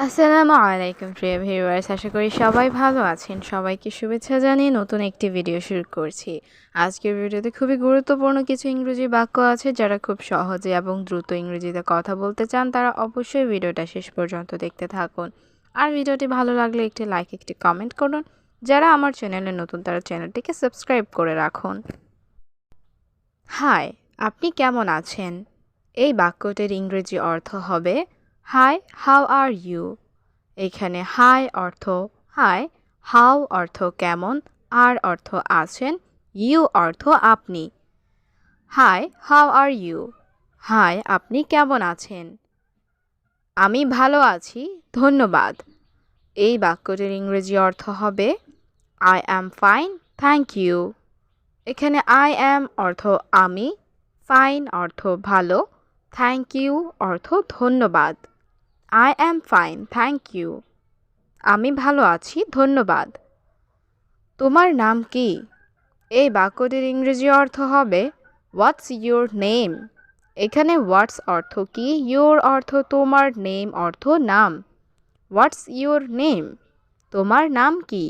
আসসালামু আলাইকুম প্রিয় ভিউয়ার্স, আশা করি সবাই ভালো আছেন। সবাইকে শুভেচ্ছা জানিয়ে নতুন একটি ভিডিও শুরু করছি। আজকের ভিডিওতে খুবই গুরুত্বপূর্ণ কিছু ইংরেজি বাক্য আছে। যারা খুব সহজে এবং দ্রুত ইংরেজিতে কথা বলতে চান তারা অবশ্যই ভিডিওটা শেষ পর্যন্ত দেখতে থাকুন। আর ভিডিওটি ভালো লাগলে একটি লাইক, একটি কমেন্ট করুন। যারা আমার চ্যানেলে নতুন তারা চ্যানেলটিকে সাবস্ক্রাইব করে রাখুন। হাই, আপনি কেমন আছেন? এই বাক্যটির ইংরেজি অর্থ হবে হাই, হাউ আর ইউ। এখানে হাই অর্থ হাই, হাউ অর্থ কেমন, আর অর্থ আছেন, ইউ অর্থ আপনি। Hi, how are you. Hi, আপনি কেমন আছেন? আমি ভালো আছি, ধন্যবাদ। এই বাক্যটির ইংরেজি অর্থ হবে I am fine, thank you. এখানে আই অ্যাম অর্থ আমি, ফাইন অর্থ ভালো, থ্যাংক ইউ অর্থ ধন্যবাদ। I am fine, thank you. আমি ভালো আছি, ধন্যবাদ। তোমার নাম কি? এই বাক্যটির ইংরেজি অর্থ হবে হোয়াটস ইউর নেম। এখানে হোয়াটস অর্থ কি, ইউর অর্থ তোমার, নেম অর্থ নাম। What's your name? তোমার নাম কি?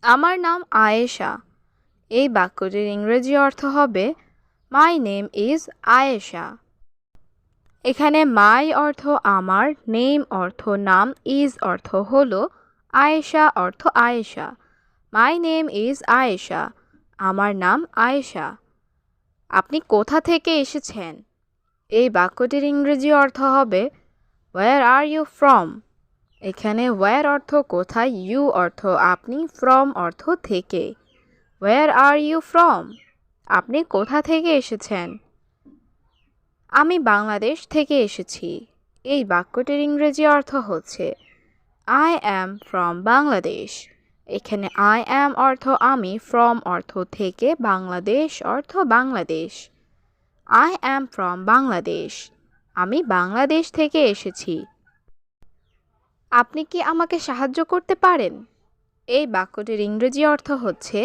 আমার নাম আয়েশা। এই বাক্যটির ইংরেজি অর্থ হবে মাই নেম ইজ আয়েশা। এখানে মাই অর্থ আমার, নেম অর্থ নাম, ইজ অর্থ হলো, আয়েশা অর্থ Ayesha. My name is Ayesha. আমার নাম আয়েশা। আপনি কোথা থেকে এসেছেন? এই বাক্যটির ইংরেজি অর্থ হবে ওয়্যার আর ইউ ফ্রম। এখানে ওয়্যার অর্থ কোথায়, ইউ অর্থ আপনি, ফ্রম অর্থ থেকে। Where are you from? আপনি কোথা থেকে এসেছেন? আমি বাংলাদেশ থেকে এসেছি। এই বাক্যটির ইংরেজি অর্থ হচ্ছে আই অ্যাম ফ্রম বাংলাদেশ। এখানে আই অ্যাম অর্থ আমি, ফ্রম অর্থ থেকে, বাংলাদেশ অর্থ Bangladesh. I am from Bangladesh. আমি বাংলাদেশ থেকে এসেছি। আপনি কি আমাকে সাহায্য করতে পারেন? এই বাক্যটির ইংরেজি অর্থ হচ্ছে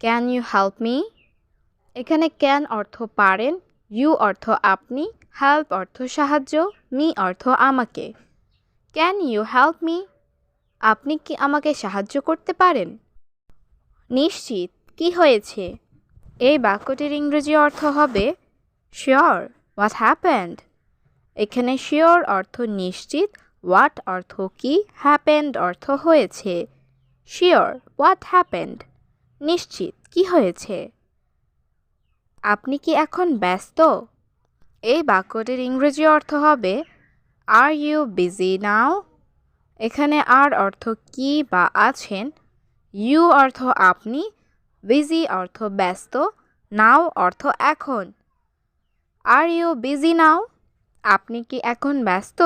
ক্যান ইউ হেল্প মি? এখানে ক্যান অর্থ পারেন, ইউ অর্থ আপনি, হেল্প অর্থ সাহায্য, মি অর্থ আমাকে। Can you help me? আপনি কি আমাকে সাহায্য করতে পারেন? নিশ্চিত, কি হয়েছে? এই বাক্যটির ইংরেজি অর্থ হবে শিওর, হোয়াট হ্যাপেন্ড? এখানে শিওর অর্থ নিশ্চিত, হোয়াট অর্থ কি, হ্যাপেন্ড অর্থ হয়েছে। Sure, what happened? নিশ্চিত, কি হয়েছে? আপনি কি এখন ব্যস্ত? এই বাক্যটির ইংরেজি অর্থ হবে আর ইউ বিজি নাও? এখানে আর অর্থ কি বা আছেন, ইউ অর্থ আপনি, বিজি অর্থ ব্যস্ত, নাও অর্থ এখন। Are you busy now? আপনি কি এখন ব্যস্ত?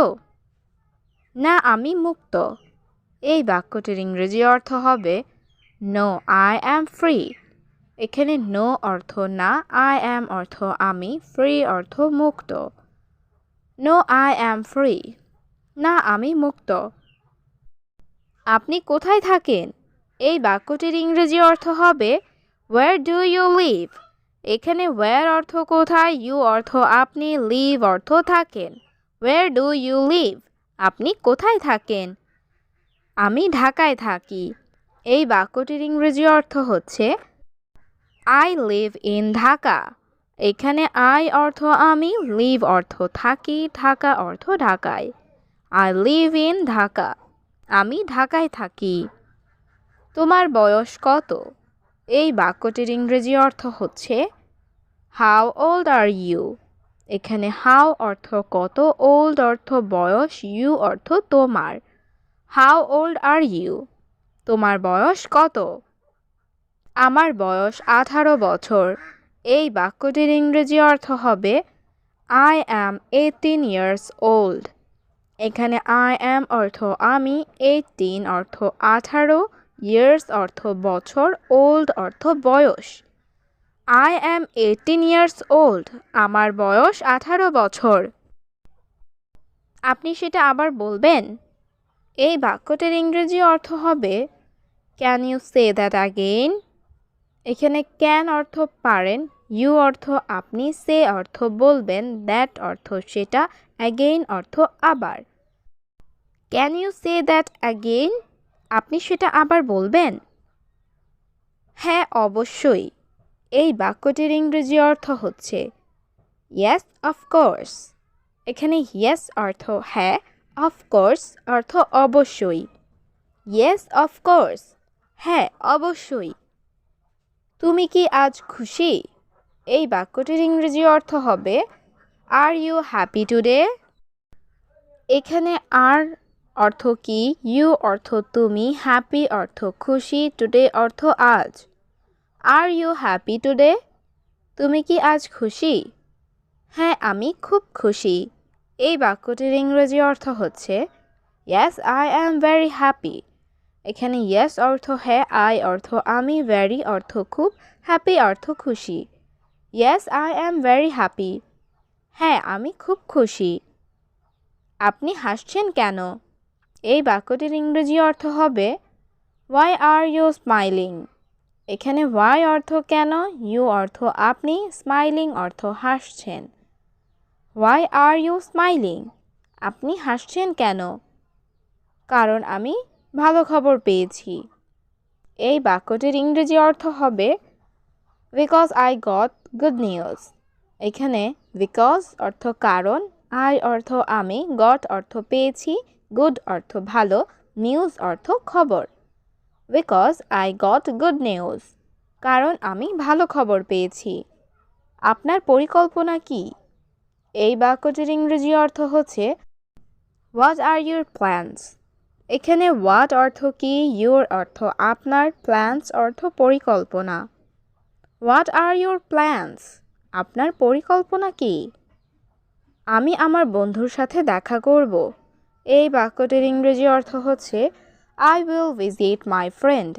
না, আমি মুক্ত। এই বাক্যটির ইংরেজি অর্থ হবে নো, আই অ্যাম ফ্রি। এখানে নো অর্থ না, আই অ্যাম অর্থ আমি, ফ্রি অর্থ মুক্ত। No, I am free. না, আমি মুক্ত। আপনি কোথায় থাকেন? এই বাক্যটির ইংরেজি অর্থ হবে ওয়্যার ডু ইউ লিভ? এখানে ওয়্যার অর্থ কোথায়, ইউ অর্থ আপনি, লিভ অর্থ থাকেন। Where do you live? আপনি কোথায় থাকেন? আমি ঢাকায় থাকি। এই বাক্যটির ইংরেজি অর্থ হচ্ছে আই লিভ ইন ঢাকা। এখানে আই অর্থ আমি, লিভ অর্থ থাকি, ঢাকা অর্থ ঢাকায়। I live in Dhaka. আমি ঢাকায় থাকি। তোমার বয়স কত? এই বাক্যটির ইংরেজি অর্থ হচ্ছে হাউ ওল্ড আর ইউ? এখানে হাউ অর্থ কত, ওল্ড অর্থ বয়স, ইউ অর্থ তোমার। How old are you? তোমার বয়স কত? আমার বয়স 18 বছর। এই বাক্যটির ইংরেজি অর্থ হবে আই অ্যাম 18 ইয়ার্স ওল্ড। এখানে আই অ্যাম অর্থ আমি, 18 অর্থ 18, ইয়ার্স অর্থ বছর, ওল্ড অর্থ বয়স। I am 18 years old. আমার বয়স 18 বছর। আপনি সেটা আবার বলবেন? এই বাক্যটির ইংরেজি অর্থ হবে can you say that again? এখানে ক্যান অর্থ পারেন, ইউ অর্থ আপনি, সে অর্থ বলবেন, দ্যাট অর্থ সেটা, অ্যাগেইন অর্থ আবার। Can you say that again? আপনি সেটা আবার বলবেন? হ্যাঁ অবশ্যই। এই বাক্যটির ইংরেজি অর্থ হচ্ছে ইয়েস অফকোর্স। এখানে ইয়েস অর্থ হ্যাঁ, অফকোর্স অর্থ অবশ্যই। ইয়েস অফকোর্স, হ্যাঁ অবশ্যই। তুমি কি আজ খুশি? এই বাক্যটির ইংরেজি অর্থ হবে আর ইউ হ্যাপি টুডে? এখানে আর অর্থ কি, ইউ অর্থ তুমি, হ্যাপি অর্থ খুশি, টুডে অর্থ আজ। Are you happy today? তুমি কি আজ খুশি? হ্যাঁ আমি খুব খুশি। এই বাক্যটির ইংরেজি অর্থ হচ্ছে yes I am very happy. এখানে ইয়েস অর্থ হ্যাঁ, আই অর্থ আমি, ভেরি অর্থ খুব, হ্যাপি অর্থ খুশি। Yes I am very happy. হ্যাঁ আমি খুব খুশি। আপনি হাসছেন কেন? এই বাক্যটির ইংরেজি অর্থ হবে ওয়াই আর ইউ স্মাইলিং। এখানে ওয়াই অর্থ কেন, ইউ অর্থ আপনি, স্মাইলিং অর্থ হাসছেন। Why are you smiling? আপনি হাসছেন কেন? কারণ আমি ভালো খবর পেয়েছি। এই বাক্যটির ইংরেজি অর্থ হবে because I got good news. এখানে বিকজ অর্থ কারণ, আই অর্থ আমি, গট অর্থ পেয়েছি, গুড অর্থ ভালো, নিউজ অর্থ খবর। Because I got good news, কারণ আমি ভালো খবর পেয়েছি। আপনার পরিকল্পনা কি? এই বাক্যটির ইংরেজি অর্থ হচ্ছে হোয়াট আর ইউর প্ল্যানস। এখানে হোয়াট অর্থ কি, ইউর অর্থ আপনার, প্ল্যানস অর্থ পরিকল্পনা। What are your plans? আপনার পরিকল্পনা কি? আমি আমার বন্ধুর সাথে দেখা করব। এই বাক্যটির ইংরেজি অর্থ হচ্ছে I will visit my friend.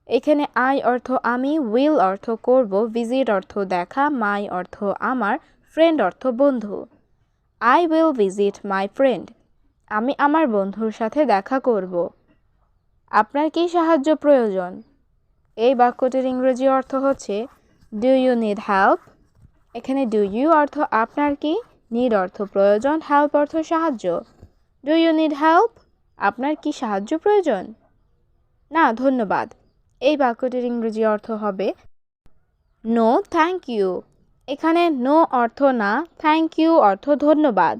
এখানে আই অর্থ আমি, উইল অর্থ করব, ভিজিট অর্থ দেখা, মাই অর্থ আমার, ফ্রেন্ড অর্থ বন্ধু। I will visit my friend. আমি আমার বন্ধুর সাথে দেখা করব। আপনার কি সাহায্য প্রয়োজন? এই বাক্যটির ইংরেজি অর্থ হচ্ছে ডু ইউ নিড হেল্প। এখানে ডু ইউ অর্থ আপনার কি, নিড অর্থ প্রয়োজন, হেল্প অর্থ সাহায্য। Do you need help? আপনার কি সাহায্য প্রয়োজন? না ধন্যবাদ। এই বাক্যটির ইংরেজি অর্থ হবে নো থ্যাংক ইউ। এখানে নো অর্থ না, থ্যাংক ইউ অর্থ ধন্যবাদ।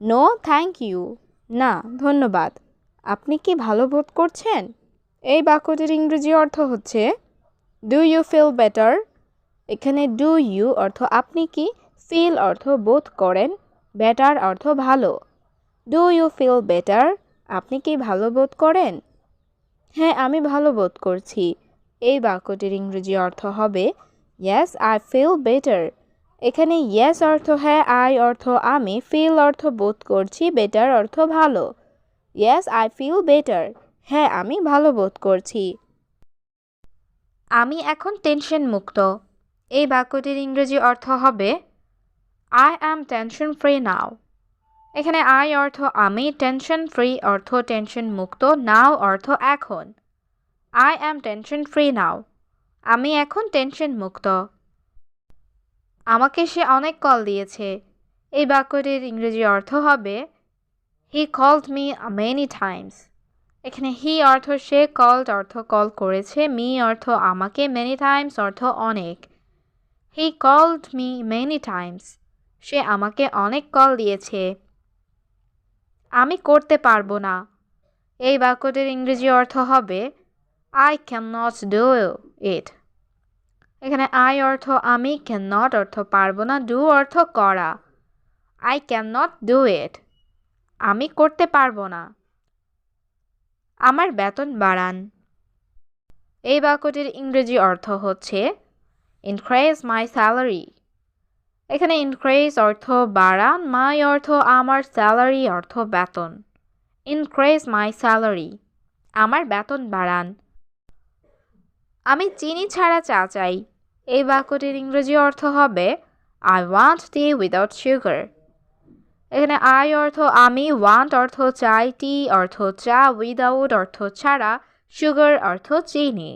নো থ্যাংক ইউ, না ধন্যবাদ। আপনি কি ভালো বোধ করছেন? এই বাক্যটির ইংরেজি অর্থ হচ্ছে ডু ইউ ফিল বেটার। এখানে ডু ইউ অর্থ আপনি কি, ফিল অর্থ বোধ করেন, বেটার অর্থ ভালো। Do you feel better? আপনি কি ভালো বোধ করেন? হ্যাঁ আমি ভালো বোধ করছি। এই বাক্যটির ইংরেজি অর্থ হবে ইয়েস আই ফিল বেটার। এখানে ইয়েস অর্থ হ্যাঁ, আই অর্থ আমি, ফিল অর্থ বোধ করছি, বেটার অর্থ ভালো। ইয়েস আই ফিল বেটার, হ্যাঁ আমি ভালো বোধ করছি। আমি এখন টেনশন মুক্ত। এই বাক্যটির ইংরেজি অর্থ হবে I am tension free now. এখানে আই অর্থ আমি, টেনশন ফ্রি অর্থ টেনশন মুক্ত, নাও অর্থ এখন। I am tension free now, আমি এখন টেনশন মুক্ত। আমাকে সে অনেক কল দিয়েছে। এই বাক্যটির ইংরেজি অর্থ হবে হি কলড মি মেনি টাইমস। এখানে হি অর্থ সে, কলড অর্থ কল করেছে, মি অর্থ আমাকে, মেনি টাইমস অর্থ অনেক। হি কলড মি মেনি টাইমস, সে আমাকে অনেক কল দিয়েছে। আমি করতে পারবো না। এই বাক্যটির ইংরেজি অর্থ হবে I can not do it. এখানে আই অর্থ আমি, ক্যান নট অর্থ পারবো না, ডু অর্থ করা। I can not do it, আমি করতে পারবো না। আমার বেতন বাড়ান। এই বাক্যটির ইংরেজি অর্থ হচ্ছে ইনক্রিজ মাই স্যালারি। এখানে ইনক্রিজ অর্থ বাড়ান, মাই অর্থ আমার, স্যালারি অর্থ বেতন। ইনক্রিজ মাই স্যালারি, আমার বেতন বাড়ান। আমি চিনি ছাড়া চা চাই। এই বাক্যটির ইংরেজি অর্থ হবে I want T without sugar. এখানে আই অর্থ আমি, ওয়ান্ট অর্থ চাই, টি অর্থ চা, উইদাউট অর্থ ছাড়া, সুগার অর্থ চিনি।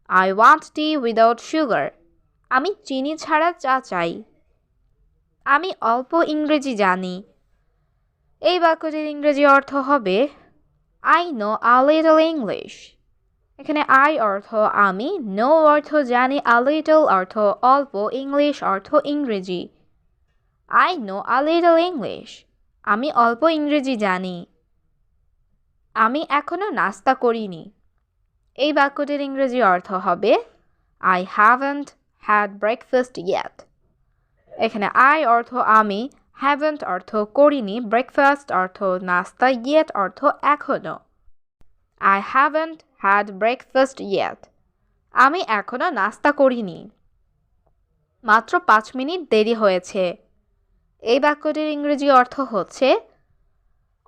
I want T without sugar, আমি চিনি ছাড়া চা চাই। আমি অল্প ইংরেজি জানি। এই বাক্যটির ইংরেজি অর্থ হবে I know a little English. এখানে I অর্থ আমি, know অর্থ জানি, a little অর্থ অল্প, English অর্থ ইংরেজি। I know a little English. আমি অল্প ইংরেজি জানি। আমি এখনো নাস্তা করিনি। এই বাক্যটির ইংরেজি অর্থ হবে I haven't had breakfast yet. এখানে I অর্থ আমি, haven't অর্থ করিনি, breakfast অর্থ নাস্তা, yet অর্থ এখনো। I haven't had breakfast yet. আমি এখনো নাস্তা করিনি। মাত্র 5 মিনিট দেরি হয়েছে। এই বাক্যটির ইংরেজি অর্থ হচ্ছে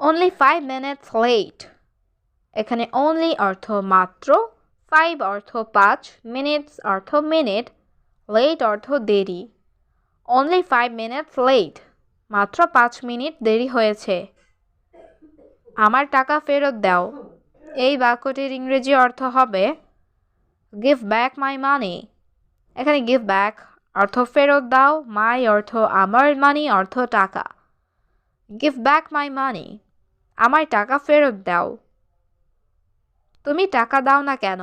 only 5 minutes late. এখানে only অর্থ মাত্র, 5 অর্থ 5, minutes অর্থ মিনিট, late অর্থ দেরি। only 5 minutes late. মাত্র 5 মিনিট দেরি হয়েছে। আমার টাকা ফেরত দাও। এই বাক্যটির ইংরেজি অর্থ হবে give back my money. এখানে give back অর্থ ফেরত দাও, my অর্থ আমার, money অর্থ টাকা। give back my money. আমার টাকা ফেরত দাও। তুমি টাকা দাও না কেন?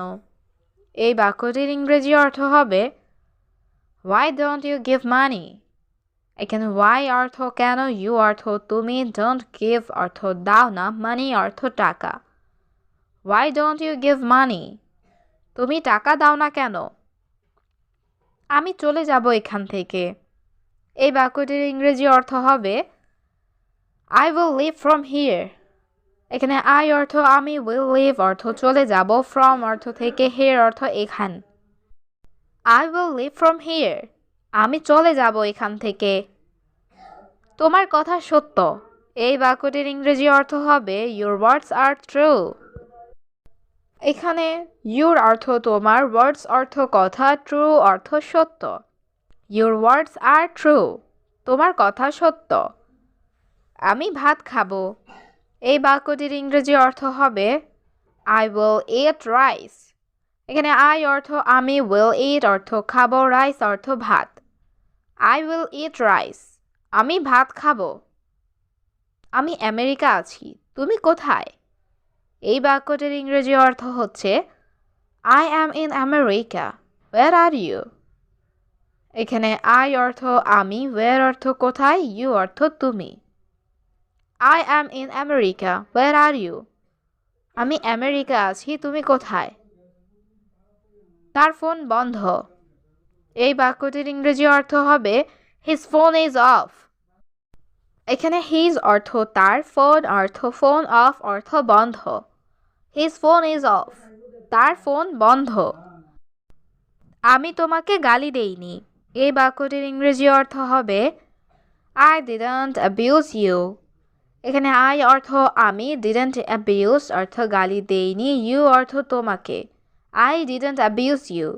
এই বাক্যটির ইংরেজি অর্থ হবে why don't you give money? এখানে why অর্থ কেন, you অর্থ তুমি, don't give অর্থ দাও না, money অর্থ টাকা। why don't you give money? তুমি টাকা দাও না কেন? আমি চলে যাব এখান থেকে। এই বাক্যটির ইংরেজি অর্থ হবে I will leave from here. এখানে I অর্থ আমি, will leave অর্থ চলে যাব, from অর্থ থেকে, here অর্থ এখান। I will leave from here. আমি চলে যাব এখান থেকে। তোমার কথা সত্য। এই বাক্যটির ইংরেজি অর্থ হবে your words are true. এখানে your অর্থ তোমার, words অর্থ কথা, true অর্থ সত্য। Your words are true. তোমার কথা সত্য। আমি ভাত খাবো। এই বাক্যটির ইংরেজি অর্থ হবে I will eat rice. এখানে I অর্থ আমি, will eat অর্থ খাবো, rice অর্থ ভাত। I will eat rice. আমি ভাত খাবো। আমি আমেরিকা আছি। তুমি কোথায়? এই বাক্যটির ইংরেজি অর্থ হচ্ছে I am in America. Where are you? এখানে I অর্থ আমি, where অর্থ কোথায়, you অর্থ তুমি। I am in America. Where are you? আমি আমেরিকা আছি, তুমি কোথায়? তার ফোন বন্ধ। এই বাক্যটির ইংরেজি অর্থ হবে his phone is off. এখানে his অর্থ তার, phone অর্থ ফোন, off অর্থ বন্ধ। his phone is off. তার ফোন বন্ধ। আমি তোমাকে গালি দেইনি। এই বাক্যটির ইংরেজি অর্থ হবে I didn't abuse you. এখানে I অর্থ আমি, didn't abuse অর্থ গালি দেইনি, you অর্থ তোমাকে। I didn't abuse you.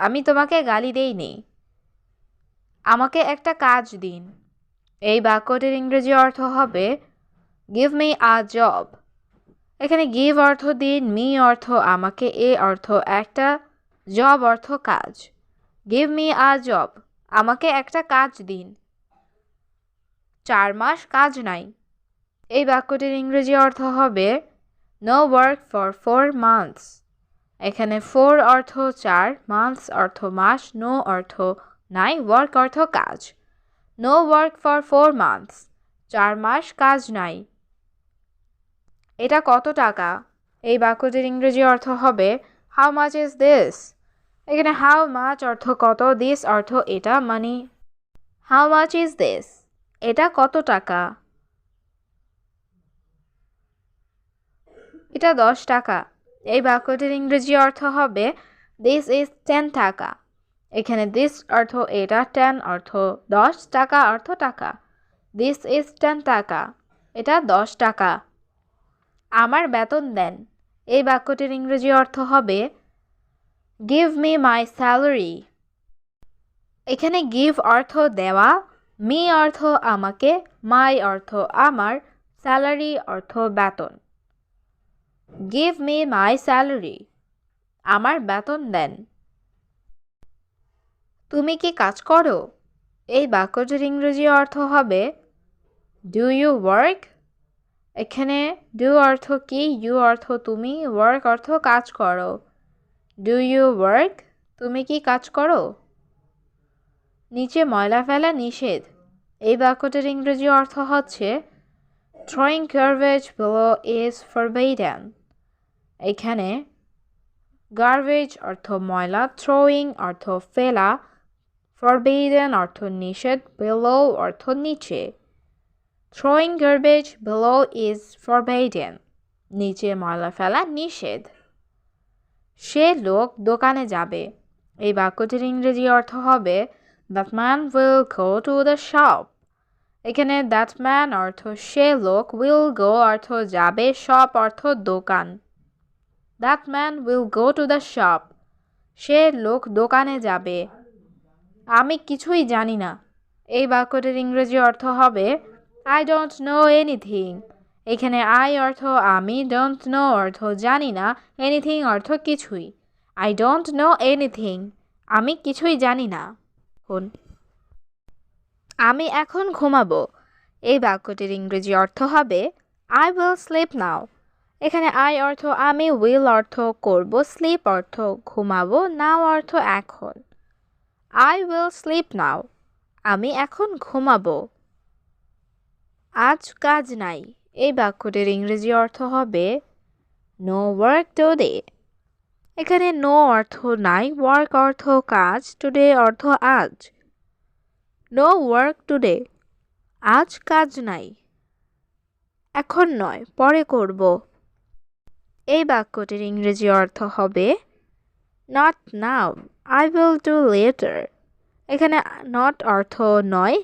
আমি তোমাকে গালি দেইনি। আমাকে একটা কাজ দিন। এই বাক্যটির ইংরেজি অর্থ হবে give me a job. এখানে give অর্থ দিন, me অর্থ আমাকে, a অর্থ একটা, job অর্থ কাজ। give me a job. আমাকে একটা কাজ দিন। 4 মাস কাজ নাই। এই বাক্যটির ইংরেজি অর্থ হবে no work for 4 months. এখানে 4 অর্থ 4, months অর্থ মাস, no অর্থ নাই, work অর্থ কাজ। no work for 4 months. 4 মাস কাজ নাই। এটা কত টাকা? এই বাক্যটির ইংরেজি অর্থ হবে how much is this? এখানে how much অর্থ কত, this অর্থ এটা, মানে how much is this? এটা কত টাকা? এটা 10 টাকা। এই বাক্যটির ইংরেজি অর্থ হবে this is 10 টাকা। এখানে this অর্থ এটা, 10 অর্থ 10, টাকা অর্থ টাকা। this is 10 টাকা। এটা 10 টাকা। আমার বেতন দেন। এই বাক্যটির ইংরেজি অর্থ হবে give me my salary. এখানে give অর্থ দেওয়া, me অর্থ আমাকে, my অর্থ আমার, salary অর্থ বেতন। give me my salary. আমার বেতন দেন। তুমি কি কাজ করো? এই বাক্যটির ইংরেজি অর্থ হবে do you work? এখানে ডু অর্থ কি, ইউ অর্থ তুমি, ওয়ার্ক অর্থ কাজ করো। Do you work? তুমি কি কাজ করো? নিচে ময়লা ফেলা নিষেধ। এই বাক্যটির ইংরেজি অর্থ হচ্ছে throwing garbage below is forbidden। এখানে গার্বেজ অর্থ ময়লা, থ্রোয়িং অর্থ ফেলা, forbidden অর্থ নিষেধ, below অর্থ নিচে। throwing garbage below is forbidden। নিচে ময়লা ফেলা নিষেধ। সে লোক দোকানে যাবে। এই বাক্যটির ইংরেজি অর্থ হবে that man will go to the shop। এখানে that man অর্থ সে লোক, will go অর্থ যাবে, shop অর্থ দোকান। that man will go to the shop। সে লোক দোকানে যাবে। আমি কিছুই জানি না। এই বাক্যটির ইংরেজি অর্থ হবে I don't know anything। এখানে I অর্থ আমি, don't know অর্থ জানি না, anything অর্থ কিছুই। I don't know anything। আমি কিছুই জানি না। আমি এখন ঘুমাবো। এই বাক্যটির ইংরেজি অর্থ হবে I will sleep now। এখানে I অর্থ আমি, will অর্থ করব, sleep অর্থ ঘুমাবো, now অর্থ এখন। I will sleep now। আমি এখন ঘুমাবো। আজ কাজ নাই। এই বাক্যটির ইংরেজি অর্থ হবে no work today। এখানে no অর্থ নাই, work অর্থ কাজ, today অর্থ আজ। no work today। আজ কাজ নাই। এখন নয়, পরে করব। এই বাক্যটির ইংরেজি অর্থ হবে not now, I will do later। এখানে not অর্থ নয়,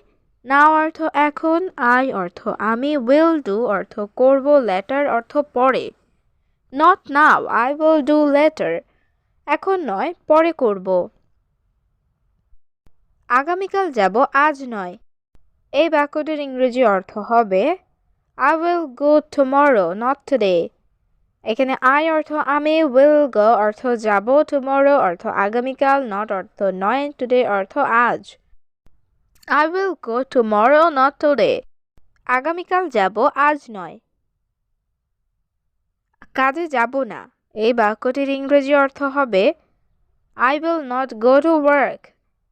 now অর্থ এখন, I অর্থ আমি, will do অর্থ করব, later অর্থ পরে। not now, I will do later। এখন নয়, পরে করব। আগামীকাল যাব, আজ নয়। এই বাক্যটির ইংরেজি অর্থ হবে I will go tomorrow, not today। এখানে I অর্থ আমি, will go অর্থ যাব, tomorrow অর্থ আগামীকাল, not অর্থ নয়, today অর্থ আজ। I will go tomorrow, not today। আগামীকাল যাব, আজ নয়। কাজে যাব না। এই বাক্যটির ইংরেজি অর্থ হবে I will not go to work।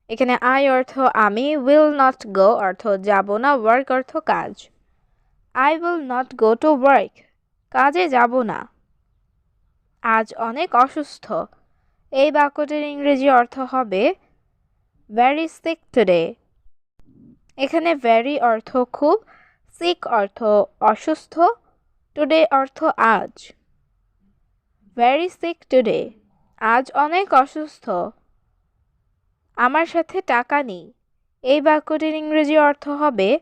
এখানে I অর্থ আমি, will not go অর্থ যাব না, work অর্থ কাজ। I will not go to work। কাজে যাব না। আজ অনেক অসুস্থ। এই বাক্যটির ইংরেজি অর্থ হবে very sick today। এখানে very অর্থ খুব, sick অর্থ অসুস্থ, today অর্থ আজ। very sick today। আজ অনেক অসুস্থ। আমার সাথে টাকা নেই। এই বাক্যটির ইংরেজি অর্থ হবে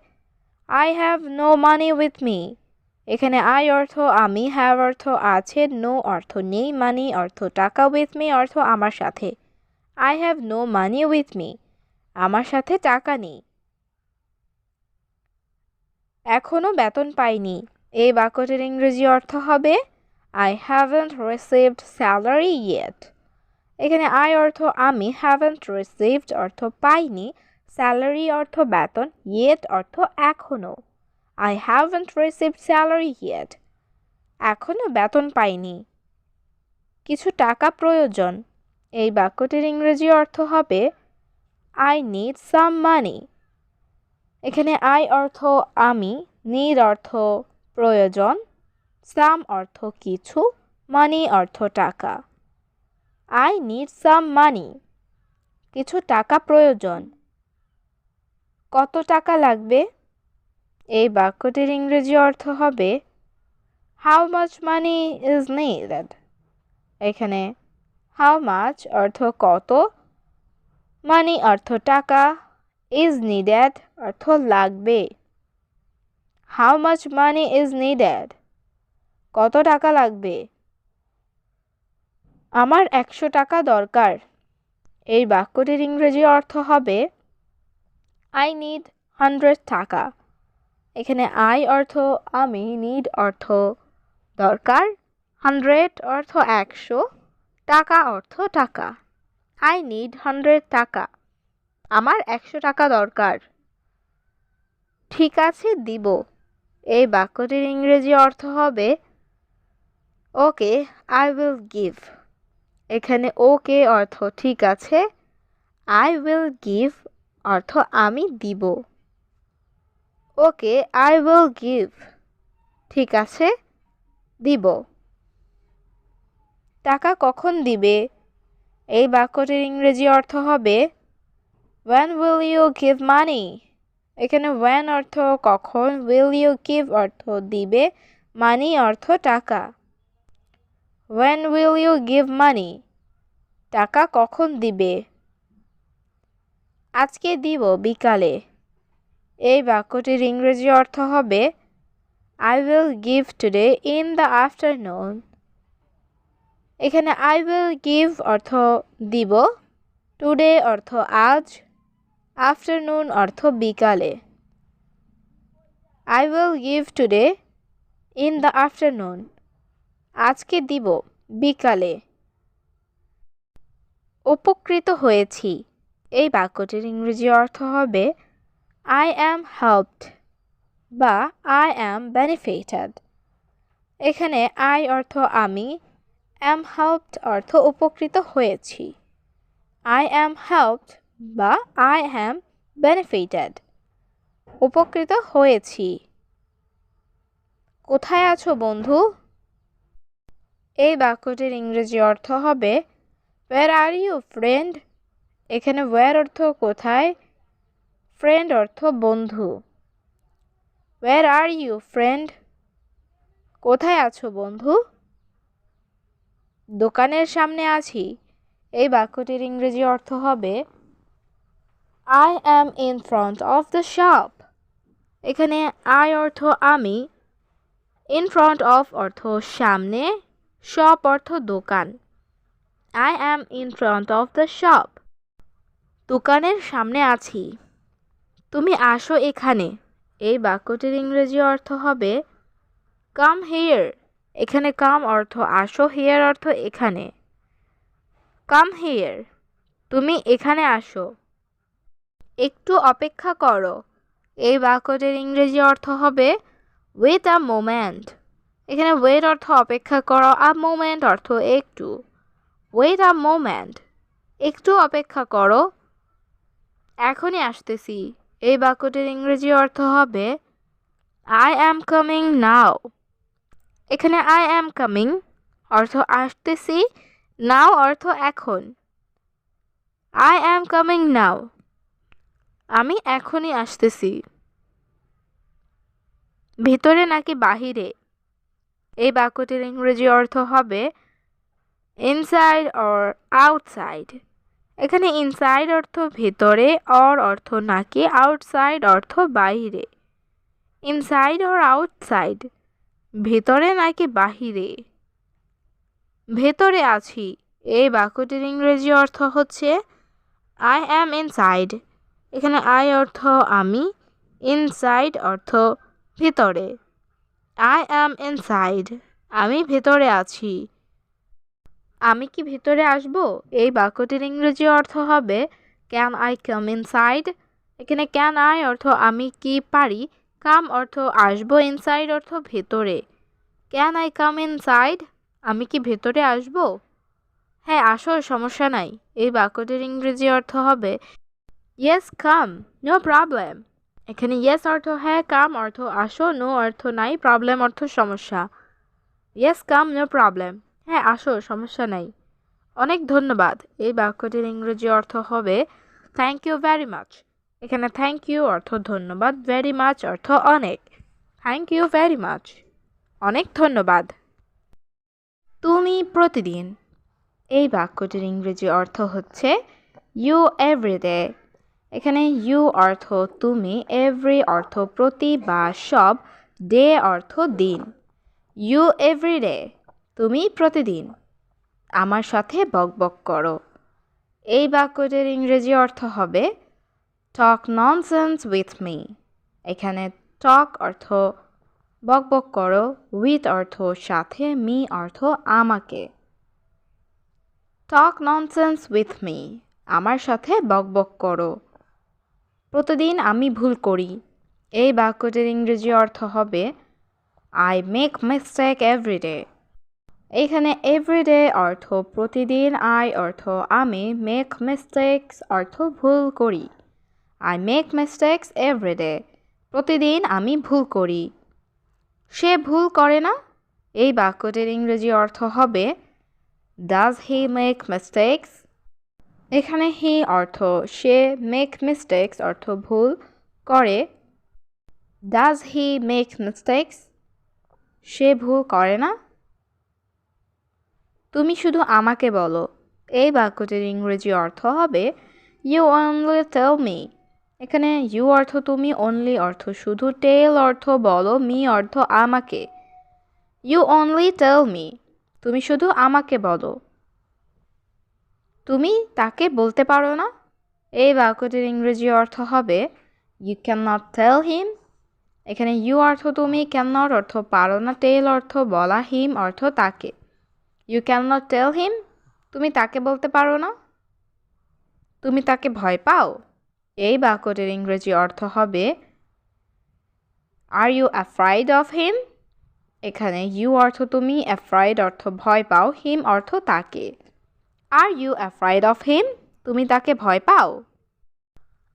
I have no money with me। এখানে I অর্থ আমি, have অর্থ আছে, no অর্থ নেই, money অর্থ টাকা, with me অর্থ আমার সাথে। I have no money with me। আমার সাথে টাকা নেই। এখনো বেতন পাইনি। এই বাক্যটির ইংরেজি অর্থ হবে I haven't received salary yet। এখানে I অর্থ আমি, haven't received অর্থ পাইনি, salary অর্থ বেতন, yet অর্থ এখনো। I haven't received salary yet। এখনো বেতন পাইনি। কিছু টাকা প্রয়োজন। এই বাক্যটির ইংরেজি অর্থ হবে I need some money। এখানে I অর্থ আমি, need অর্থ প্রয়োজন, some অর্থ কিছু, money অর্থ টাকা। I need some money। কিছু টাকা প্রয়োজন। কত টাকা লাগবে? এই বাক্যটির ইংরেজি অর্থ হবে How much money is needed। এখানে how much অর্থ কত, money অর্থ টাকা, is needed অর্থ লাগবে। How much money is needed। কত টাকা লাগবে? আমার 100 টাকা দরকার। এই বাক্যটির ইংরেজি অর্থ হবে I need 100 টাকা। এখানে I অর্থ আমি, need অর্থ দরকার, 100 অর্থ 100, টাকা অর্থ টাকা। I need 100 টাকা। আমার 100 টাকা দরকার। ঠিক আছে, দিব। এই বাক্যটির ইংরেজি অর্থ হবে ওকে আই উইল গিভ। এখানে ওকে অর্থ ঠিক আছে, আই উইল গিভ অর্থ আমি দিব। ওকে আই উইল গিভ, ঠিক আছে দিব। টাকা কখন দিবে? এই বাক্যটির ইংরেজি অর্থ হবে when will you give money? এখানে when অর্থ কখন, will you give অর্থ দিবে, money অর্থ টাকা। when will you give money? টাকা কখন দিবে? আজকে দিব বিকালে। এই বাক্যটির ইংরেজি অর্থ হবে I will give today in the afternoon. এখানে I will give অর্থ দিব, today অর্থ আজ, afternoon অর্থ বিকালে। I will give today in the afternoon. আজকে দিব বিকালে। উপকৃত হয়েছি। এই বাক্যটির ইংরেজি অর্থ হবে I am helped বা I am benefited। এখানে I অর্থ আমি, am helped অর্থ উপকৃত হয়েছি। I am helped বা I am benefited, উপকৃত হয়েছি। কোথায় আছো বন্ধু? এই বাক্যটির ইংরেজি অর্থ হবে Where are you friend? এখানে where অর্থ কোথায়, friend অর্থ বন্ধু। Where are you friend? কোথায় আছো বন্ধু? দোকানের সামনে আছি। এই বাক্যটির ইংরেজি অর্থ হবে I am in front of the shop। এখানে I অর্থ আমি, in front of অর্থ সামনে, shop অর্থ দোকান। I am in front of the shop। দোকানের সামনে আছি। তুমি আসো এখানে। এই বাক্যটির ইংরেজি অর্থ হবে come here। এখানে come অর্থ আসো, here অর্থ এখানে। come here, তুমি এখানে আসো। একটু অপেক্ষা করো। এই বাক্যটির ইংরেজি অর্থ হবে wait a moment। এখানে wait অর্থ অপেক্ষা করো, a moment অর্থ একটু। wait a moment, একটু অপেক্ষা করো। এখনই আসতেছি। এই বাক্যটির ইংরেজি অর্থ হবে I am coming now। এখানে I am coming অর্থ আসতেছি, now অর্থ এখন। I am coming now, আমি এখনই আসতেছি। ভিতরে নাকি বাহিরে? এই বাক্যটির ইংরেজি অর্থ হবে ইনসাইড অর আউটসাইড। এখানে ইনসাইড অর্থ ভেতরে, অর অর্থ নাকি, আউটসাইড অর্থ বাইরে। ইনসাইড অর আউটসাইড, ভেতরে নাকি বাহিরে? ভেতরে আছি। এই বাক্যটির ইংরেজি অর্থ হচ্ছে I am inside। এখানে I অর্থ আমি, ইনসাইড অর্থ ভেতরে। I am inside, আমি ভেতরে আছি। আমি কি ভেতরে আসব? এই বাক্যটির ইংরেজি অর্থ হবে ক্যান আই কাম ইনসাইড। এখানে ক্যান আই অর্থ আমি কি পারি, কাম অর্থ আসব, ইনসাইড অর্থ ভেতরে। ক্যান আই কাম ইনসাইড, আমি কি ভেতরে আসব? হ্যাঁ আসো, সমস্যা নাই। এই বাক্যটির ইংরেজি অর্থ হবে ইয়েস কাম, নো প্রবলেম। এখানে ইয়েস অর্থ হ্যাঁ, কাম অর্থ আসো, নো অর্থ নাই, প্রবলেম অর্থ সমস্যা। ইয়েস কাম, নো প্রবলেম, হ্যাঁ আসো, সমস্যা নাই। অনেক ধন্যবাদ। এই বাক্যটির ইংরেজি অর্থ হবে থ্যাংক ইউ ভেরি মাচ। এখানে থ্যাংক ইউ অর্থ ধন্যবাদ, ভেরি মাচ অর্থ অনেক। থ্যাংক ইউ ভেরি মাচ, অনেক ধন্যবাদ। তুমি প্রতিদিন। এই বাক্যটির ইংরেজি অর্থ হচ্ছে ইউ এভরিডে। এখানে ইউ অর্থ তুমি, এভরি অর্থ প্রতি বা সব, ডে অর্থ দিন। ইউ এভরিডে, তুমি প্রতিদিন। আমার সাথে বকবক করো। এই বাক্যটির ইংরেজি অর্থ হবে টক ননসেন্স উইথ মি। এখানে টক অর্থ বকবক করো, উইথ অর্থ সাথে, মি অর্থ আমাকে। টক ননসেন্স উইথ মি, আমার সাথে বকবক করো। প্রতিদিন আমি ভুল করি। এই বাক্যটির ইংরেজি অর্থ হবে I make mistake every day. এখানে এভরিডে অর্থ প্রতিদিন, আই অর্থ আমি, মেক মিস্টেকস অর্থ ভুল করি। আই মেক মিস্টেকস এভরিডে, প্রতিদিন আমি ভুল করি। সে ভুল করে না। এই বাক্যটির ইংরেজি অর্থ হবে ডাজ হি মেক মিস্টেকস। এখানে হি অর্থ সে, মেক মিস্টেকস অর্থ ভুল করে। ডাজ হি মেক মিস্টেকস, সে ভুল করে না। তুমি শুধু আমাকে বলো। এই বাক্যটির ইংরেজি অর্থ হবে ইউ অনলি টেল মি। এখানে ইউ অর্থ তুমি, অনলি অর্থ শুধু, টেল অর্থ বলো, মি অর্থ আমাকে। ইউ অনলি টেল মি, তুমি শুধু আমাকে বলো। তুমি তাকে বলতে পারো না। এই বাক্যটির ইংরেজি অর্থ হবে ইউ ক্যান নট টেল হিম। এখানে ইউ অর্থ তুমি, ক্যান নট অর্থ পারো না, টেল অর্থ বলা, হিম অর্থ তাকে। ইউ ক্যান নট টেল হিম, তুমি তাকে বলতে পারো না। তুমি তাকে ভয় পাও। এই বাক্যটির ইংরেজি অর্থ হবে are you afraid of him. এখানে ইউ অর্থ তুমি, অ্যাফ্রাইড অর্থ ভয় পাও, হিম অর্থ তাকে। Are you afraid of him, তুমি তাকে ভয় পাও।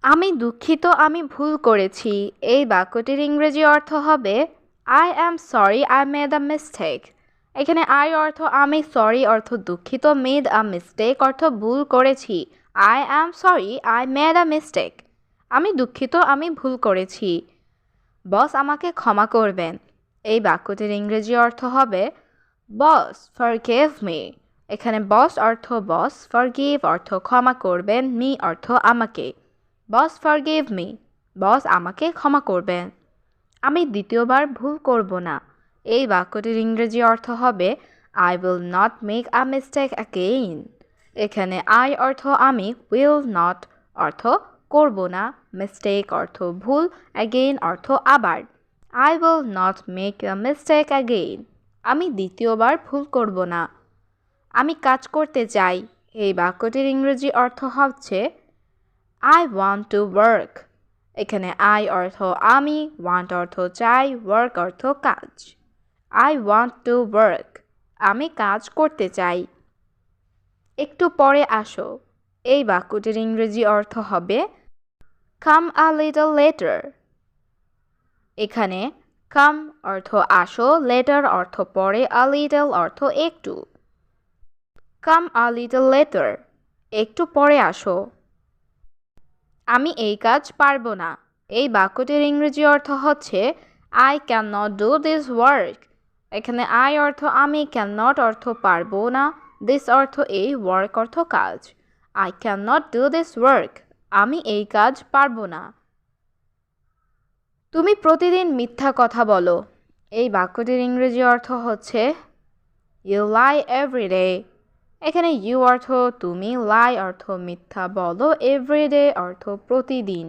আমি দুঃখিত, আমি ভুল করেছি। এই বাক্যটির ইংরেজি অর্থ হবে I am sorry, I made a mistake. এখানে আই অর্থ আমি, সরি অর্থ দুঃখিত, মেড আ মিস্টেক অর্থ ভুল করেছি। I am sorry, I made a mistake, আমি দুঃখিত, আমি ভুল করেছি। বস আমাকে ক্ষমা করবেন। এই বাক্যটির ইংরেজি অর্থ হবে বস ফরগিভ মি। এখানে বস অর্থ বস, ফরগিভ অর্থ ক্ষমা করবেন, মি অর্থ আমাকে। বস ফরগিভ মি, বস আমাকে ক্ষমা করবেন। আমি দ্বিতীয়বার ভুল করব না। এই বাক্যটির ইংরেজি অর্থ হবে I will not make a mistake again. এখানে আই অর্থ আমি, উইল নট অর্থ করব না, মিস্টেক অর্থ ভুল, অ্যাগেইন অর্থ আবার। I will not make a mistake again, আমি দ্বিতীয়বার ভুল করব না। আমি কাজ করতে চাই। এই বাক্যটির ইংরেজি অর্থ হচ্ছে আই ওয়ান্ট টু ওয়ার্ক। এখানে আই অর্থ আমি, ওয়ান্ট অর্থ চাই, ওয়ার্ক অর্থ কাজ। আই ওয়ান্ট টু ওয়ার্ক, আমি কাজ করতে চাই। একটু পরে আসো। এই বাক্যটির ইংরেজি অর্থ হবে কাম আ লিটল লেটার। এখানে কাম অর্থ আসো, লেটার অর্থ পরে, আ লিটল অর্থ একটু। কাম আ লিটল লেটার, একটু পরে আসো। আমি এই কাজ পারবো না। এই বাক্যটির ইংরেজি অর্থ হচ্ছে I can not do this work. এখানে আই অর্থ আমি, ক্যান নট অর্থ পারবো না, দিস অর্থ এই, ওয়ার্ক অর্থ কাজ। I can not do this work, আমি এই কাজ পারবো না। তুমি প্রতিদিন মিথ্যা কথা বলো। এই বাক্যটির ইংরেজি অর্থ হচ্ছে ইউ লাই এভরিডে। এখানে ইউ অর্থ তুমি, লাই অর্থ মিথ্যা বলো, এভরিডে অর্থ প্রতিদিন।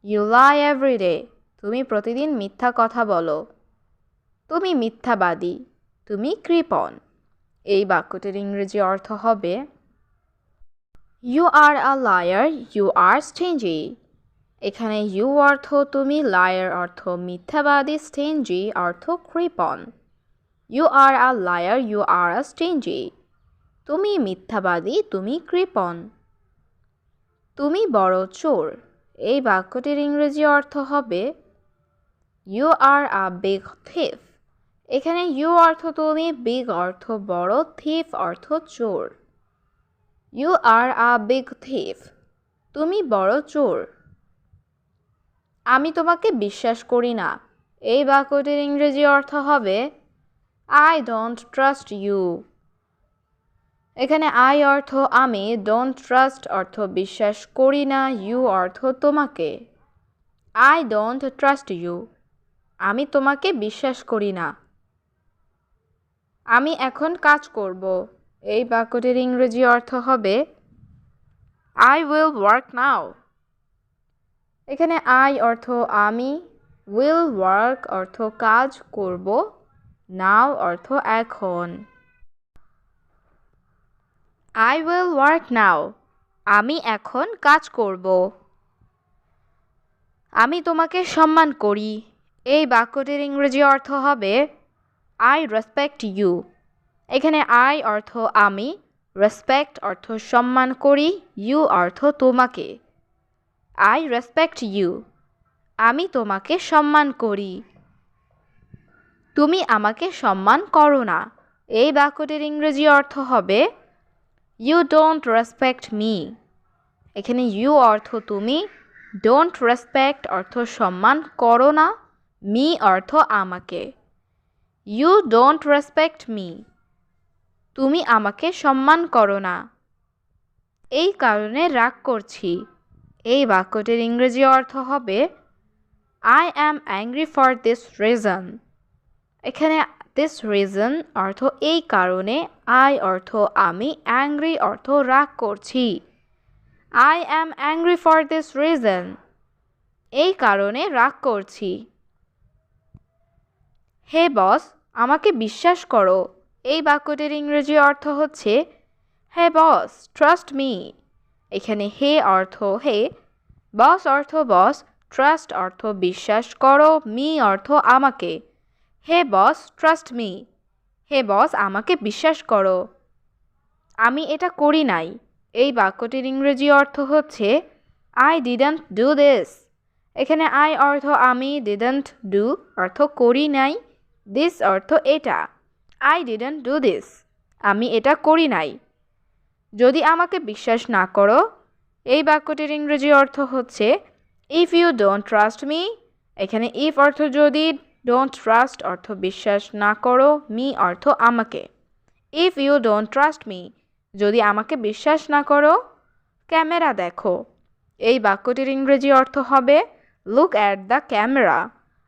ইউ লাই এভরিডে, তুমি প্রতিদিন মিথ্যা কথা বলো। তুমি মিথ্যাবাদী, তুমি কৃপণ। এই বাক্যটির ইংরেজি অর্থ হবে you are a liar, you are stingy. এখানে ইউ অর্থ তুমি, লায়ার অর্থ মিথ্যাবাদী, স্টিঞ্জি অর্থ কৃপণ। You are a liar, you are a stingy, তুমি মিথ্যাবাদী, তুমি কৃপণ। তুমি বড় চোর। এই বাক্যটির ইংরেজি অর্থ হবে you are a big thief. এখানে ইউ অর্থ তুমি, বিগ অর্থ বড়, থিফ অর্থ চোর। You are a big thief, তুমি বড় চোর। আমি তোমাকে বিশ্বাস করি না। এই বাক্যটির ইংরেজি অর্থ হবে আই ডোন্ট ট্রাস্ট ইউ। এখানে আই অর্থ আমি, ডোন্ট ট্রাস্ট অর্থ বিশ্বাস করি না, ইউ অর্থ তোমাকে। আই ডোন্ট ট্রাস্ট ইউ, আমি তোমাকে বিশ্বাস করি না। আমি এখন কাজ করব। এই বাক্যটির ইংরেজি অর্থ হবে আই উইল ওয়ার্ক নাও। এখানে আই অর্থ আমি, উইল ওয়ার্ক অর্থ কাজ করব, নাও অর্থ এখন। আই উইল ওয়ার্ক নাও, আমি এখন কাজ করব। আমি তোমাকে সম্মান করি। এই বাক্যটির ইংরেজি অর্থ হবে আই রেসপেক্ট ইউ। এখানে আই অর্থ আমি, রেসপেক্ট অর্থ সম্মান করি, ইউ অর্থ তোমাকে। I respect you. আমি তোমাকে সম্মান করি। তুমি আমাকে সম্মান করো না। এই বাক্যটির ইংরেজি অর্থ হবে ইউ ডোন্ট রেসপেক্ট মি। এখানে ইউ অর্থ তুমি, ডোন্ট রেসপেক্ট অর্থ সম্মান করো না, মি অর্থ আমাকে। You don't respect me. তুমি আমাকে সম্মান করো না। এই কারণে রাগ করছি। এই বাক্যটির ইংরেজি অর্থ হবে I am angry for this reason. এখানে দিস রিজন অর্থ এই কারণে, আই অর্থ আমি, অ্যাংরি অর্থ রাগ করছি। I am angry for this reason. এই কারণে রাগ করছি। হে বস, আমাকে বিশ্বাস করো। এই বাক্যটির ইংরেজি অর্থ হচ্ছে হে বস, ট্রাস্ট মি। এখানে হে অর্থ হে, বস অর্থ বস, ট্রাস্ট অর্থ বিশ্বাস করো, মি অর্থ আমাকে। হে বস, ট্রাস্ট মি। হে বস, আমাকে বিশ্বাস করো। আমি এটা করি নাই। এই বাক্যটির ইংরেজি অর্থ হচ্ছে আই ডিডন্ট ডু দিস। এখানে আই অর্থ আমি, ডিডন্ট ডু অর্থ করি নাই, দিস অর্থ এটা। I didn't do this. আমি এটা করি নাই। যদি আমাকে বিশ্বাস না করো, এই বাক্যটির ইংরেজি অর্থ হচ্ছে if you don't trust me. এখানে ইফ অর্থ যদি, ডোন্ট ট্রাস্ট অর্থ বিশ্বাস না করো, মি অর্থ আমাকে। If you don't trust me, যদি আমাকে বিশ্বাস না করো, ক্যামেরা দেখো। এই বাক্যটির ইংরেজি অর্থ হবে লুক অ্যাট দ্য ক্যামেরা।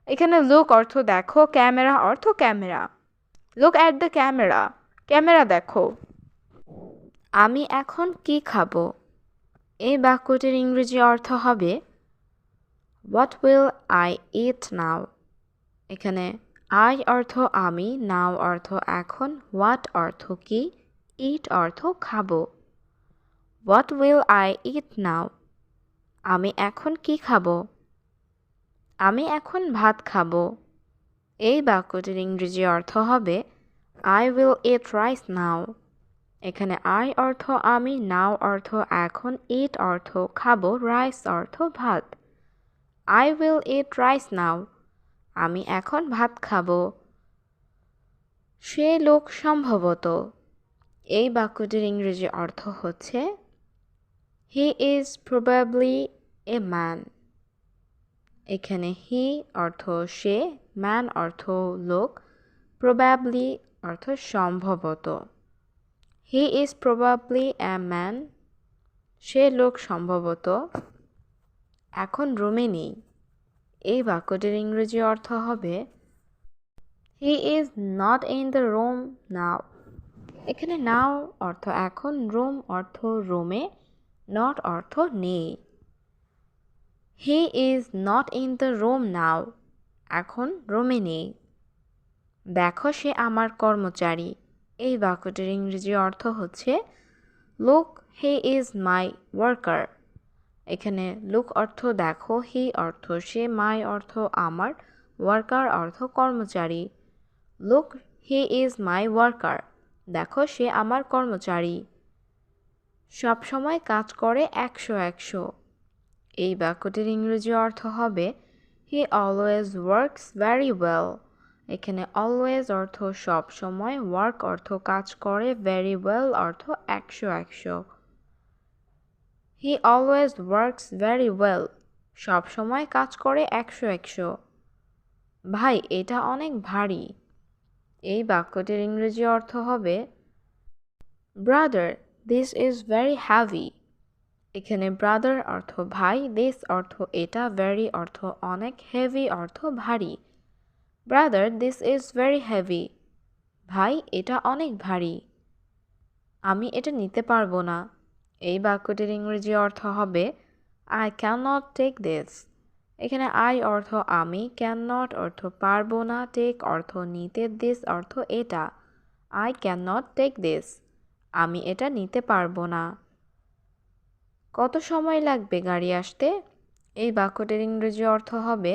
এখানে লুক অর্থ দেখো, ক্যামেরা অর্থ camera. Look at the camera, camera দেখো। আমি এখন কি খাবো? এই বাক্যটির ইংরেজি অর্থ হবে হোয়াট উইল আই ইট নাও। এখানে আই অর্থ আমি, নাও অর্থ এখন, হোয়াট অর্থ কি, ইট অর্থ খাবো। হোয়াট উইল আই ইট নাও? আমি এখন কি খাবো? আমি এখন ভাত খাবো। এই বাক্যটির ইংরেজি অর্থ হবে আই উইল ইট রাইস নাও। এখানে আই অর্থ আমি, নাও অর্থ এখন, ইট অর্থ খাবো, রাইস অর্থ ভাত। আই উইল ইট রাইস নাও। আমি এখন ভাত খাবো। সে লোক সম্ভবত। এই বাক্যটির ইংরেজি অর্থ হচ্ছে হি ইজ প্রবাবলি এ ম্যান। এখানে হি অর্থ সে, ম্যান অর্থ লোক, প্রবাবলি অর্থ সম্ভবত। He is probably a man. সে লোক সম্ভবত এখন রুমে নেই। এই বাক্যটির ইংরেজি অর্থ হবে he is not in the room now. এখানে নাও অর্থ এখন, রুম অর্থ রুমে, নট অর্থ নেই। He is not in the room now. এখন রুমে নেই। দেখো সে আমার কর্মচারী। এই বাক্যটির ইংরেজি অর্থ হচ্ছে look he is my worker. এখানে লুক অর্থ দেখো, হি অর্থ সে, মাই অর্থ আমার, ওয়ার্কার অর্থ কর্মচারী। Look he is my worker. দেখো সে আমার কর্মচারী। সব সময় কাজ করে 100-100। এই বাক্যটির ইংরেজি অর্থ হবে he always works very well. এখানে অলওয়েজ অর্থ সব সময়, ওয়ার্ক অর্থ কাজ করে, ভেরি ওয়েল অর্থ 100-100। He always works very well. সব সময় কাজ করে 100-100। ভাই, এটা অনেক ভারী। এই বাক্যটির ইংরেজি অর্থ হবে brother, this is very heavy. এখানে ব্রাদার অর্থ ভাই, দিস অর্থ এটা, ভেরি অর্থ অনেক, হেভি অর্থ ভারী। Brother, this is very heavy. ভাই, এটা অনেক ভারী। আমি এটা নিতে পারবো না। এই বাক্যটির ইংরেজি অর্থ হবে I can not take this. এখানে আই অর্থ আমি, ক্যান নট অর্থ পারবো না, টেক অর্থ নিতে, দিস অর্থ এটা। I can not take this. আমি এটা নিতে পারবো না। কত সময় লাগবে গাড়ি আসতে? এই বাক্যটির ইংরেজি অর্থ হবে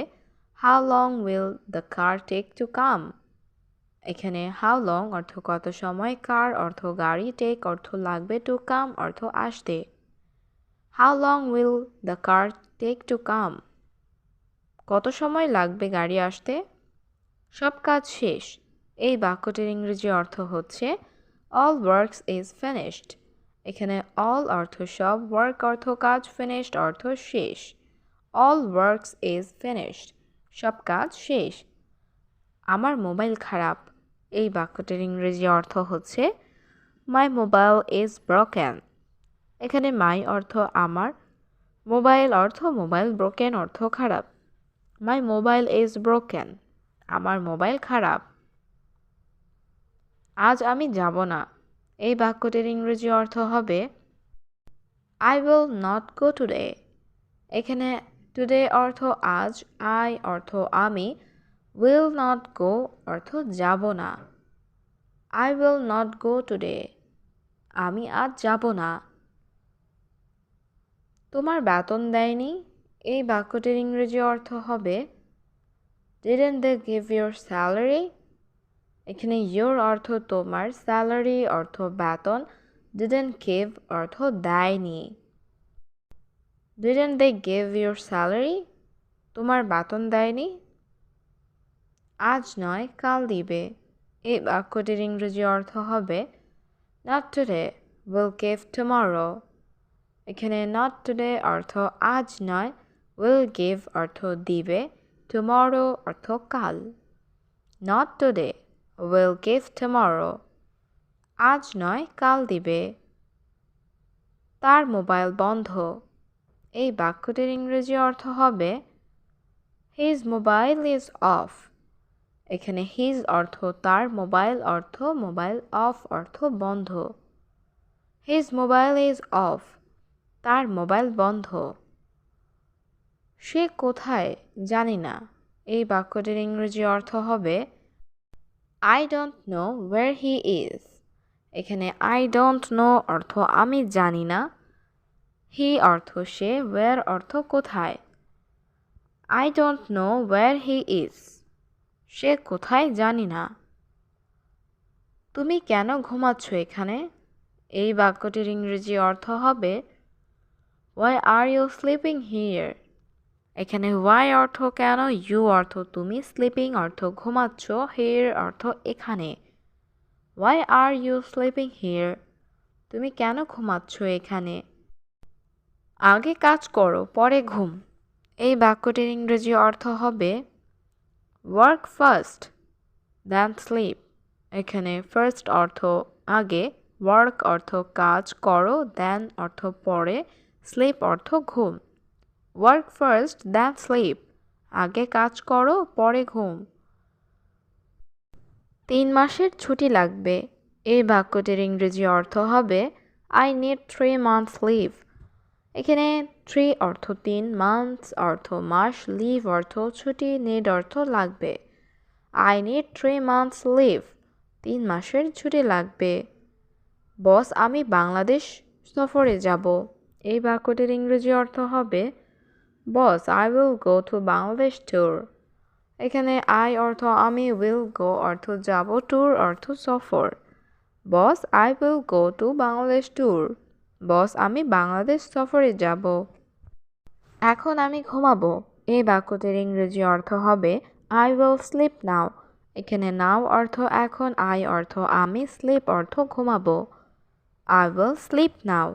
how long will the car take to come. এখানে হাউ লং অর্থ কত সময়, কার অর্থ গাড়ি, টেক অর্থ লাগবে, টু কাম অর্থ আসতে। How long will the car take to come, কত সময় লাগবে গাড়ি আসতে। সব কাজ শেষ, এই বাক্যটির ইংরেজি অর্থ হচ্ছে অল ওয়ার্কস ইজ ফিনিশড। এখানে অল অর্থ সব, ওয়ার্ক অর্থ কাজ, ফিনিশড অর্থ শেষ। অল ওয়ার্কস ইজ ফিনিশড, সব কাজ শেষ। আমার মোবাইল খারাপ, এই বাক্যটির ইংরেজি অর্থ হচ্ছে মাই মোবাইল ইজ ব্রোকেন। এখানে মাই অর্থ আমার, মোবাইল অর্থ মোবাইল, ব্রোকেন অর্থ খারাপ। মাই মোবাইল ইজ ব্রোকেন, আমার মোবাইল খারাপ। আজ আমি যাব না, এই বাক্যটির ইংরেজি অর্থ হবে I will not go today. এখানে টুডে অর্থ আজ, আই অর্থ আমি, উইল নট গো অর্থ যাব না। I will not go today, আমি আজ যাব না। তোমার বেতন দেয়নি, এই বাক্যটির ইংরেজি অর্থ হবে didn't they give your salary. এখানে ইউর অর্থ তোমার, স্যালারি অর্থ বেতন, ডিডন্ট গিভ অর্থ দেয়নি। Didn't they give your salary, তোমার বেতন দেয়নি। আজ নয় কাল দিবে, এই বাক্যটির ইংরেজি অর্থ হবে not today, will give tomorrow. এখানে নট টুডে অর্থ আজ নয়, উইল গিভ অর্থ দিবে, টুমরো অর্থ কাল। Not today, will give tomorrow, আজ নয় কাল দিবে। তার মোবাইল বন্ধ, এই বাক্যটির ইংরেজি অর্থ হবে হিজ মোবাইল ইজ অফ। এখানে হিজ অর্থ তার, মোবাইল অর্থ মোবাইল, অফ অর্থ বন্ধ। হিজ মোবাইল ইজ অফ, তার মোবাইল বন্ধ। সে কোথায় জানি না, এই বাক্যটির ইংরেজি অর্থ হবে I don't know where he is. এখানে আই ডোন্ট নো অর্থ আমি জানি না, হি অর্থ সে, ওয়্যার অর্থ কোথায়। I don't know where he is, সে কোথায় জানি না। তুমি কেন ঘুমাচ্ছ এখানে, এই বাক্যটির ইংরেজি অর্থ হবে why are you sleeping here. এখানে ওয়াই অর্থ কেন, ইউ অর্থ তুমি, স্লিপিং অর্থ ঘুমাচ্ছ, হিয়ার অর্থ এখানে। Why are you sleeping here, তুমি কেন ঘুমাচ্ছ এখানে। আগে কাজ করো পরে ঘুম, এই বাক্যটির ইংরেজি অর্থ হবে ওয়ার্ক ফার্স্ট দেন স্লিপ। এখানে ফার্স্ট অর্থ আগে, ওয়ার্ক অর্থ কাজ করো, দেন অর্থ পরে, স্লিপ অর্থ ঘুম। ওয়ার্ক ফার্স্ট দেন স্লিপ, আগে কাজ করো পরে ঘুম। 3 মাসের ছুটি লাগবে, এই বাক্যটির ইংরেজি অর্থ হবে আই নিড 3 months লিভ। এখানে 3 অর্থ 3, মান্থস অর্থ মাস, লিভ অর্থ ছুটি, নিড অর্থ লাগবে। আই নিড 3 months লিভ, 3 মাসের ছুটি লাগবে। বস আমি বাংলাদেশ সফরে যাব, এই বাক্যটির ইংরেজি অর্থ হবে boss I will go to Bangladesh tour. এখানে আই অর্থ আমি, উইল গো অর্থ যাব, ট্যুর অর্থ সফর। Boss I will go to Bangladesh tour, boss আমি বাংলাদেশ সফরে যাব। এখন আমি ঘুমাবো, এই বাক্যটির ইংরেজি অর্থ হবে আই উইল স্লিপ নাও। এখানে নাও অর্থ এখন, আই অর্থ আমি, স্লিপ অর্থ ঘুমাবো। আই উইল স্লিপ নাও,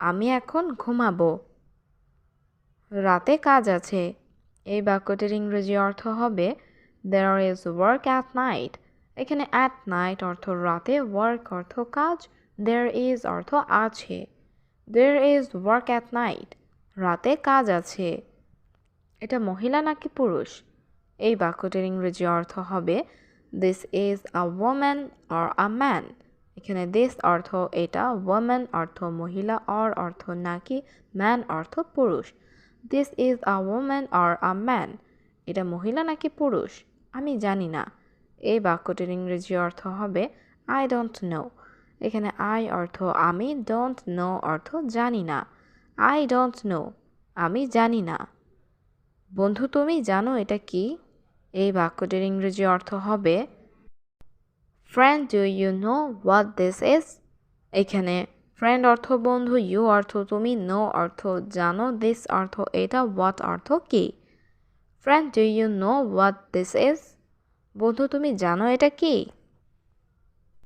আমি এখন ঘুমাবো। রাতে কাজ আছে, এই বাক্যটির ইংরেজি অর্থ হবে there is work at night. এখানে অ্যাট নাইট অর্থ রাতে, ওয়ার্ক অর্থ কাজ, দেয়ার ইজ অর্থ আছে। There is work at night, রাতে কাজ আছে। এটা মহিলা নাকি পুরুষ, এই বাক্যটির ইংরেজি অর্থ হবে this is a woman or a man. এখানে দিস অর্থ এটা, ওম্যান অর্থ মহিলা, অর অর্থ নাকি, ম্যান অর্থ পুরুষ। This is a woman or a man, এটা মহিলা নাকি পুরুষ আমি জানি না, এই বাক্যটির ইংরেজি অর্থ হবে আই ডোন্ট নো। এখানে আই অর্থ আমি, ডোন্ট নো অর্থ জানি না। আই ডোন্ট নো, আমি জানি না। বন্ধু তুমি জানো এটা কি? এই বাক্যটির ইংরেজি অর্থ হবে friend do you know what this is? এখানে ফ্রেন্ড অর্থ বন্ধু, ইউ অর্থ তুমি, নো অর্থ জানো, দিস অর্থ এটা, হোয়াট অর্থ কি। Friend do you know what this is? বন্ধু তুমি জানো এটা কি?